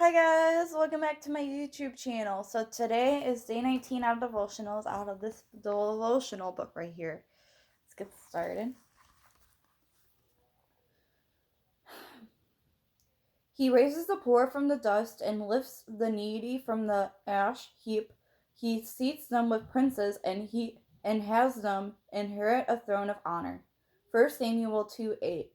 Hi guys, welcome back to my YouTube channel. So today is day 19 out of devotionals out of this devotional book right here. Let's get started. He raises the poor from the dust and lifts the needy from the ash heap. He seats them with princes and has them inherit a throne of honor. 1 Samuel 2:8.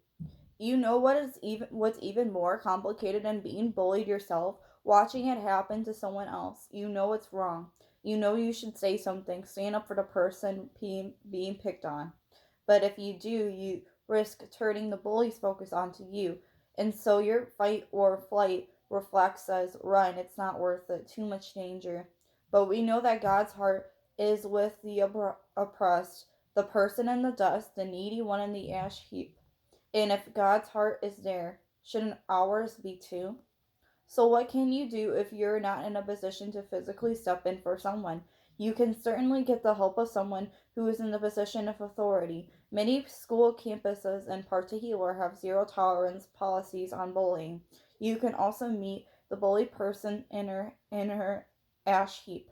You know what's even more complicated than being bullied yourself, watching it happen to someone else. You know it's wrong. You know you should say something, stand up for the person being picked on. But if you do, you risk turning the bully's focus onto you. And so your fight or flight reflex says, run, it's not worth it, too much danger. But we know that God's heart is with the oppressed, the person in the dust, the needy one in the ash heap. And if God's heart is there, shouldn't ours be too? So, what can you do if you're not in a position to physically step in for someone? You can certainly get the help of someone who is in the position of authority. Many school campuses, in particular, have zero tolerance policies on bullying. You can also meet the bullied person in her ash heap.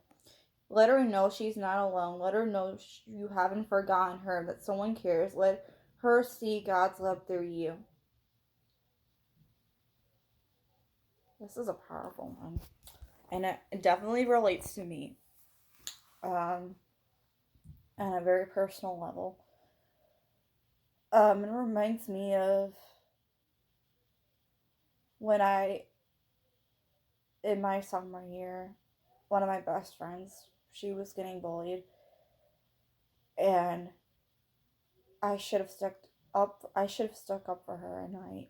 Let her know she's not alone. Let her know you haven't forgotten her, that someone cares. Let her see God's love through you. This is a powerful one, and it definitely relates to me um, on a very personal level. It reminds me of when in my sophomore year, one of my best friends, she was getting bullied, and I should have stuck up for her, and I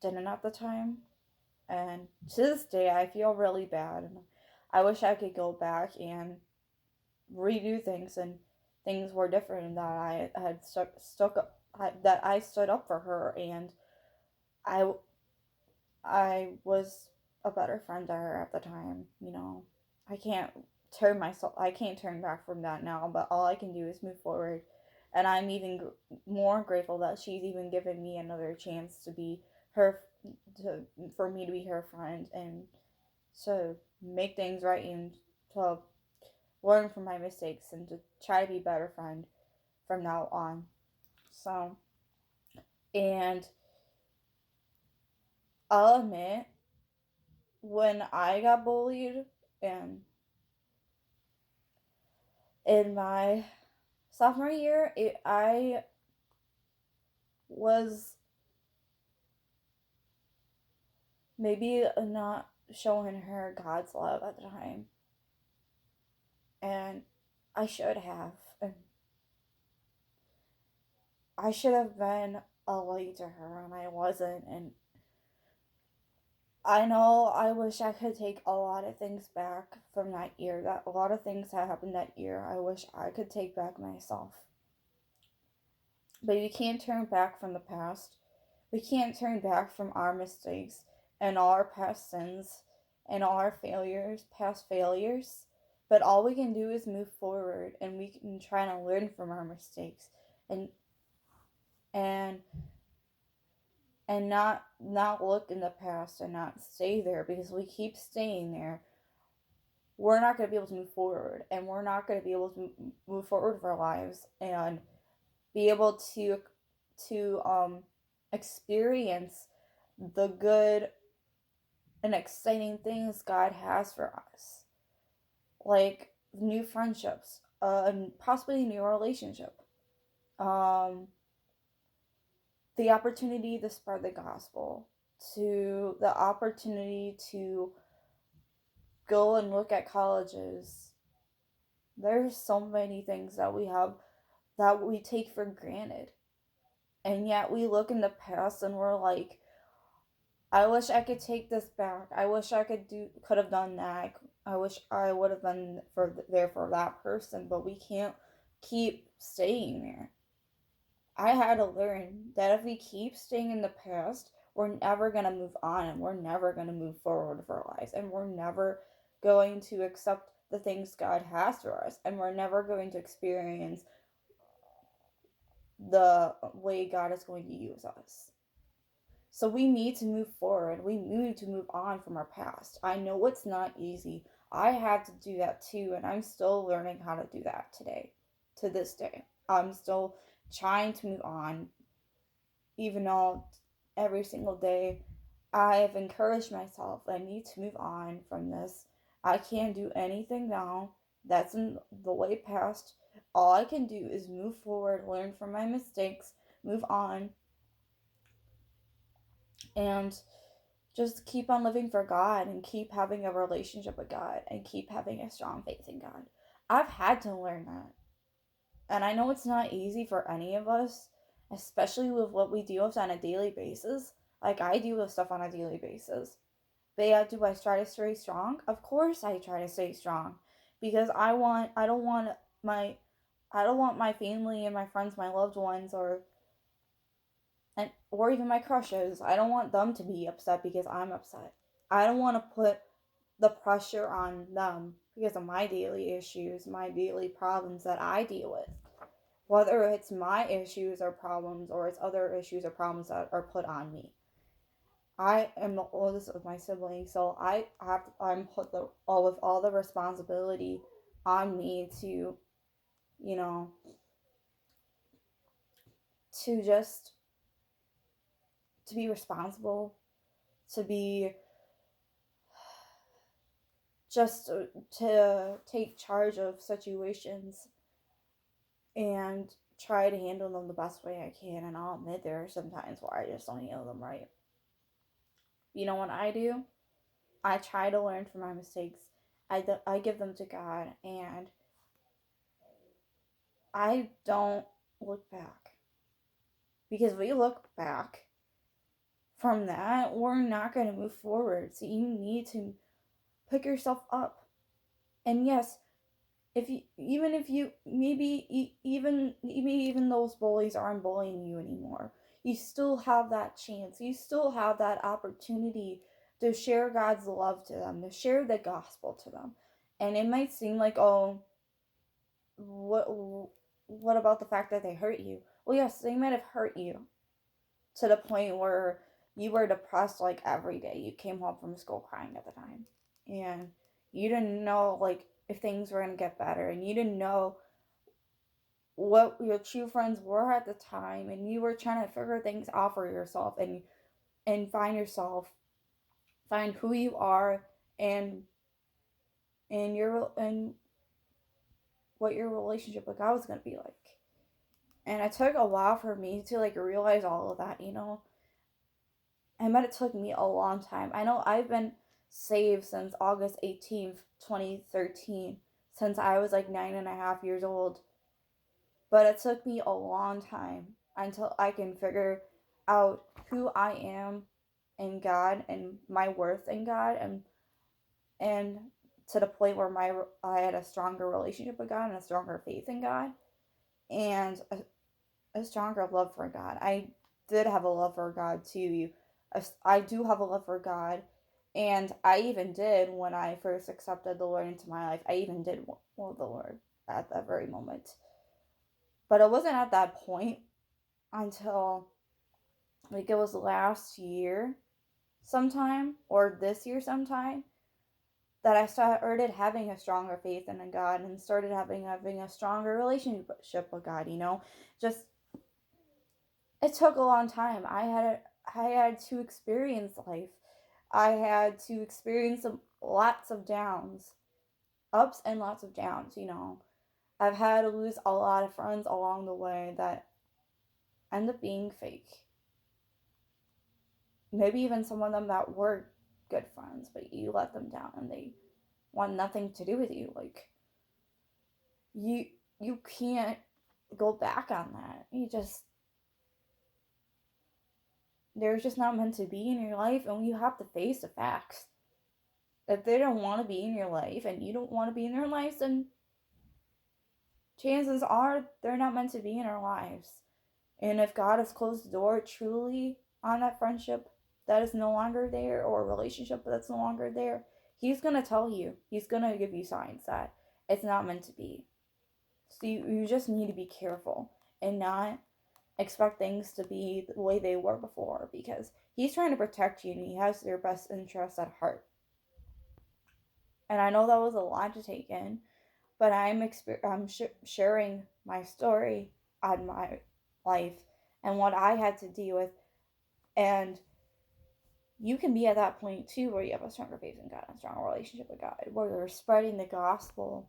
didn't at the time. And to this day, I feel really bad, and I wish I could go back and redo things, and things were different, and that I had stuck up, that I stood up for her, and I I was a better friend to her at the time. I can't I can't turn back from that now, but all I can do is move forward. And I'm even more grateful that she's even given me another chance to be her, to for me to be her friend, and to make things right, and to learn from my mistakes, and to try to be a better friend from now on. So, and I'll admit, when I got bullied and in my sophomore year, I was maybe not showing her God's love at the time, and I should have. And I should have been a light to her, and I wasn't. And I know I wish I could take a lot of things back from that year. That a lot of things that happened that year, I wish I could take back myself. But you can't turn back from the past. We can't turn back from our mistakes and all our past sins and all our past failures. But all we can do is move forward, and we can try to learn from our mistakes, and and not look in the past and not stay there, because we keep staying there, we're not going to be able to move forward, and we're not going to be able to move forward with our lives and be able to experience the good and exciting things God has for us, like new friendships, and possibly a new relationship, um, the opportunity to spread the gospel, to the opportunity to go and look at colleges. There's so many things that we have that we take for granted, and yet we look in the past and we're like, I wish I could take this back. I wish I could have done that. I wish I would have been there for that person, but we can't keep staying there. I had to learn that if we keep staying in the past, we're never going to move on, and we're never going to move forward with our lives, and we're never going to accept the things God has for us, and we're never going to experience the way God is going to use us. So we need to move forward. We need to move on from our past. I know it's not easy. I had to do that too, and I'm still learning how to do that today, to this day. I'm still trying to move on, even though every single day I have encouraged myself I need to move on from this. I can't do anything now. That's in the way past. All I can do is move forward, learn from my mistakes, move on, and just keep on living for God and keep having a relationship with God and keep having a strong faith in God. I've had to learn that. And I know it's not easy for any of us, especially with what we deal with on a daily basis. Like I deal with stuff on a daily basis. But yeah, do I try to stay strong? Of course I try to stay strong. Because my I don't want my family and my friends, my loved ones or even my crushes. I don't want them to be upset because I'm upset. I don't want to put the pressure on them because of my daily issues, my daily problems that I deal with. Whether it's my issues or problems or it's other issues or problems that are put on me. I am the oldest of my siblings, so I'm put with all the responsibility on me to, you know, to just to be responsible, to be just to take charge of situations and try to handle them the best way I can. And I'll admit there are some times where I just don't handle them right. You know what I do? I try to learn from my mistakes. I give them to God and I don't look back. Because if we look back from that, we're not going to move forward. So you need to pick yourself up. And yes, if you maybe even those bullies aren't bullying you anymore, you still have that chance. You still have that opportunity to share God's love to them, to share the gospel to them. And it might seem like, oh, what what about the fact that they hurt you? Well, yes, they might have hurt you to the point where you were depressed like every day. You came home from school crying at the time. And you didn't know like if things were going to get better and you didn't know what your true friends were at the time and you were trying to figure things out for yourself and find who you are and and what your relationship with God was going to be like. And it took a while for me to like realize all of that, you know. I bet it took me a long time. I know I've been saved since August 18th, 2013, since I was like 9.5 years old. But it took me a long time until I can figure out who I am in God and my worth in God and to the point where I had a stronger relationship with God and a stronger faith in God and a stronger love for God. I did have a love for God too. I do have a love for God, and I even did when I first accepted the Lord into my life. I even did want the Lord at that very moment, but it wasn't at that point until like it was last year sometime or this year sometime that I started having a stronger faith in God and started having a stronger relationship with God. You know, just it took a long time. I had to experience life. I had to experience lots of downs, ups and lots of downs. You know, I've had to lose a lot of friends along the way that end up being fake. Maybe even some of them that were good friends, but you let them down and they want nothing to do with you. Like you you can't go back on that. They're just not meant to be in your life, and you have to face the facts. If they don't want to be in your life and you don't want to be in their lives, then chances are they're not meant to be in our lives. And if God has closed the door truly on that friendship that is no longer there or a relationship that's no longer there, He's going to tell you. He's going to give you signs that it's not meant to be. So you just need to be careful and not expect things to be the way they were before because He's trying to protect you, and he has your best interests at heart. And I know that was a lot to take in, but I'm sharing my story on my life and what I had to deal with. And you can be at that point too, where you have a stronger faith in God, a stronger relationship with God, where you're spreading the gospel,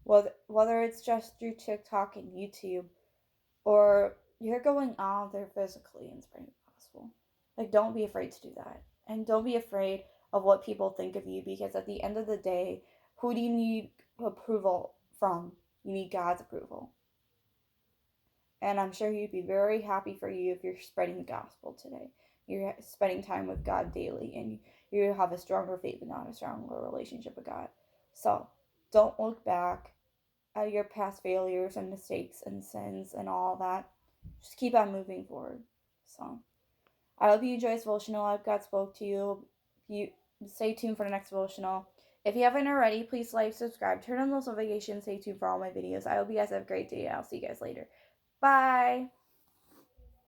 whether it's just through TikTok and YouTube, or you're going out there physically and spreading the gospel. Like, don't be afraid to do that. And don't be afraid of what people think of you, because at the end of the day, who do you need approval from? You need God's approval. And I'm sure He'd be very happy for you if you're spreading the gospel today. You're spending time with God daily, and you have a stronger faith in God, a stronger relationship with God. So don't look back at your past failures and mistakes and sins and all that. Just keep on moving forward. So I hope you enjoy this devotional. I hope God spoke to you. You stay tuned for the next devotional. If you haven't already, please like, subscribe, turn on those notifications, stay tuned for all my videos. I hope you guys have a great day, and I'll see you guys later. Bye.